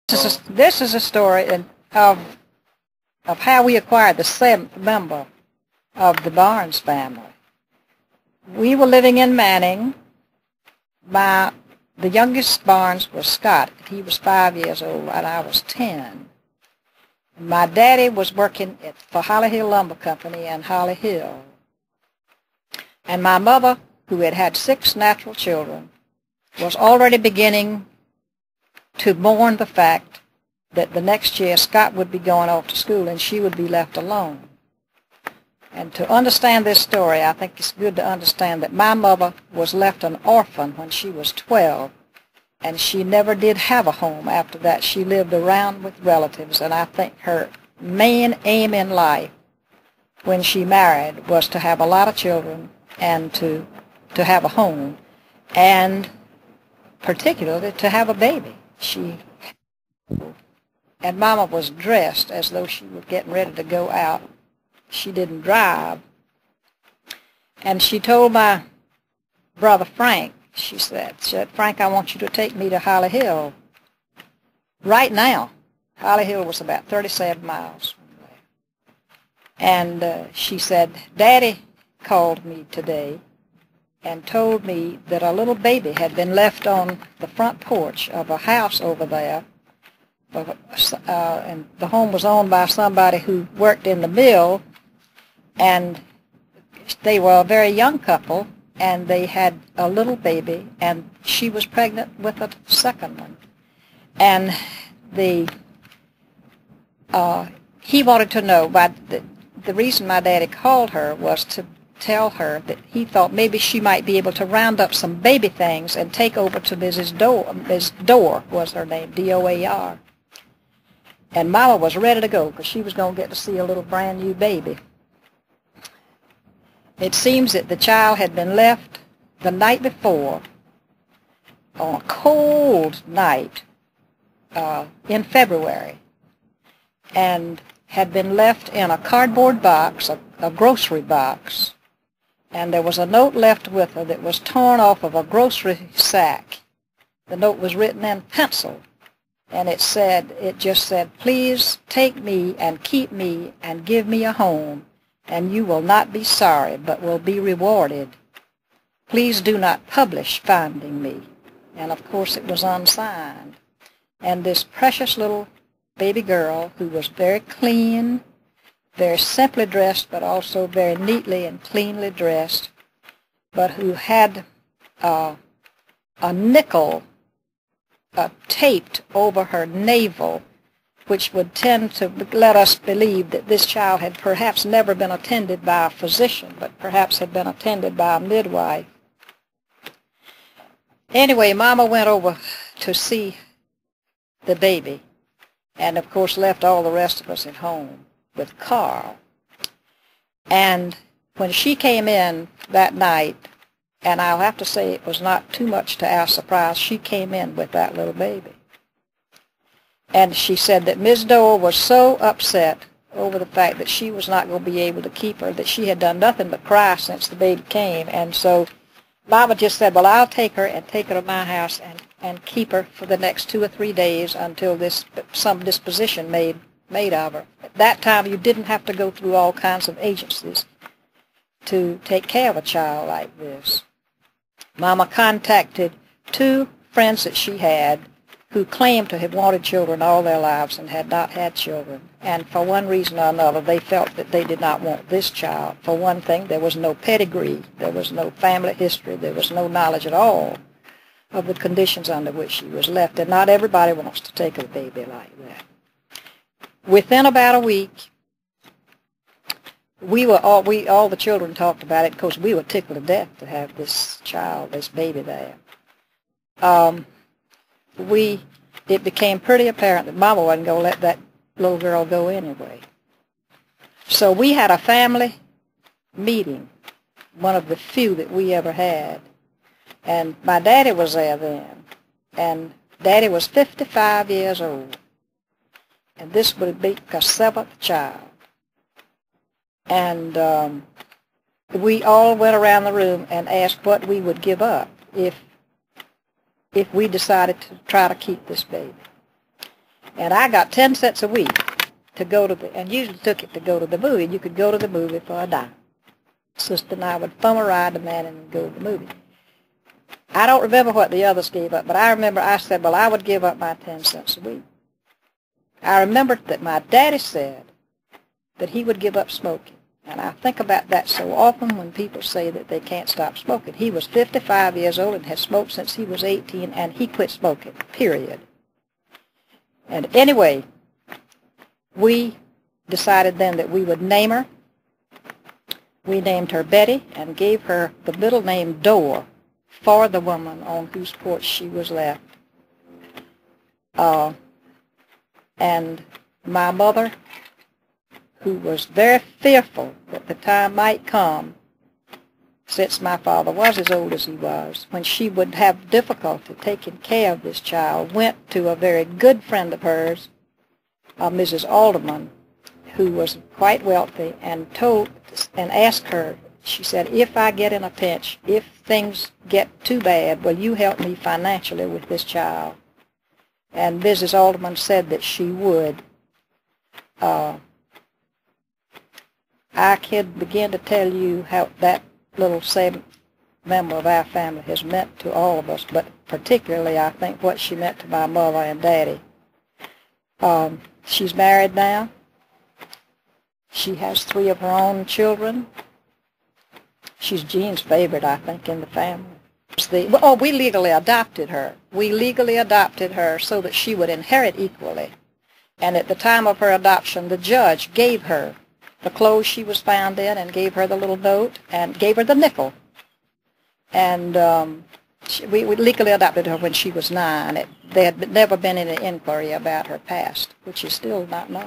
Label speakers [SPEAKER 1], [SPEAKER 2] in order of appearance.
[SPEAKER 1] This is a story of how we acquired the seventh member of the Barnes family. We were living in Manning. The youngest Barnes was Scott. He was 5 years old, and I was 10. My daddy was working for Holly Hill Lumber Company in Holly Hill. And my mother, who had had 6 natural children, was already beginning to mourn the fact that the next year Scott would be going off to school and she would be left alone. And to understand this story, I think it's good to understand that my mother was left an orphan when she was 12, and she never did have a home after that. She lived around with relatives, and I think her main aim in life when she married was to have a lot of children and to have a home, and particularly to have a baby. And Mama was dressed as though she was getting ready to go out. She didn't drive. And she told my brother Frank, she said, Frank, I want you to take me to Holly Hill right now. Holly Hill was about 37 miles from there. And she said, Daddy called me today and told me that a little baby had been left on the front porch of a house over there. And the home was owned by somebody who worked in the mill, and they were a very young couple, and they had a little baby, and she was pregnant with a second one. And he wanted to know, but the reason my daddy called her was to tell her that he thought maybe she might be able to round up some baby things and take over to Mrs. Dorr. Ms. Dorr was her name, D-O-A-R. And Mama was ready to go because she was going to get to see a little brand new baby. It seems that the child had been left the night before on a cold night in February, and had been left in a cardboard box, a grocery box. And there was a note left with her that was torn off of a grocery sack. The note was written in pencil, and it just said, please take me and keep me and give me a home, and you will not be sorry, but will be rewarded. Please do not publish finding me. And of course it was unsigned. And this precious little baby girl, who was very clean, very simply dressed, but also very neatly and cleanly dressed, but who had a nickel taped over her navel, which would tend to let us believe that this child had perhaps never been attended by a physician, but perhaps had been attended by a midwife. Anyway, Mama went over to see the baby, and of course left all the rest of us at home with Carl. And when she came in that night, and I'll have to say it was not too much to our surprise, she came in with that little baby. And she said that Ms. Dorr was so upset over the fact that she was not going to be able to keep her, that she had done nothing but cry since the baby came. And so Mama just said, well, I'll take her and take her to my house and keep her for the next 2 or 3 days until some disposition made of her. At that time, you didn't have to go through all kinds of agencies to take care of a child like this. Mama contacted 2 friends that she had who claimed to have wanted children all their lives and had not had children. And for one reason or another, they felt that they did not want this child. For one thing, there was no pedigree, there was no family history, there was no knowledge at all of the conditions under which she was left. And not everybody wants to take a baby like that. Within about a week, all the children talked about it because we were tickled to death to have this child, this baby there. It became pretty apparent that Mama wasn't going to let that little girl go anyway. So we had a family meeting, one of the few that we ever had. And my daddy was there then. And Daddy was 55 years old. And this would be a 7th child. And we all went around the room and asked what we would give up if we decided to try to keep this baby. And I got 10 cents a week to go to the, and usually took it to go to the movie. You could go to the movie for a dime. Sister and I would thumb a ride to Manning and go to the movie. I don't remember what the others gave up, but I remember I said, well, I would give up my 10 cents a week. I remembered that my daddy said that he would give up smoking. And I think about that so often when people say that they can't stop smoking. He was 55 years old and had smoked since he was 18, and he quit smoking, period. And anyway, we decided then that we would name her. We named her Betty and gave her the middle name Door for the woman on whose porch she was left. And my mother, who was very fearful that the time might come, since my father was as old as he was, when she would have difficulty taking care of this child, went to a very good friend of hers, Mrs. Alderman, who was quite wealthy, and asked her, she said, if I get in a pinch, if things get too bad, will you help me financially with this child? And Mrs. Alderman said that she would. I can begin to tell you how that little member of our family has meant to all of us, but particularly I think what she meant to my mother and daddy. She's married now. She has 3 of her own children. She's Jean's favorite, I think, in the family. We legally adopted her. We legally adopted her so that she would inherit equally. And at the time of her adoption, the judge gave her the clothes she was found in and gave her the little note and gave her the nickel. And we legally adopted her when she was 9. There had never been any inquiry about her past, which is still not known.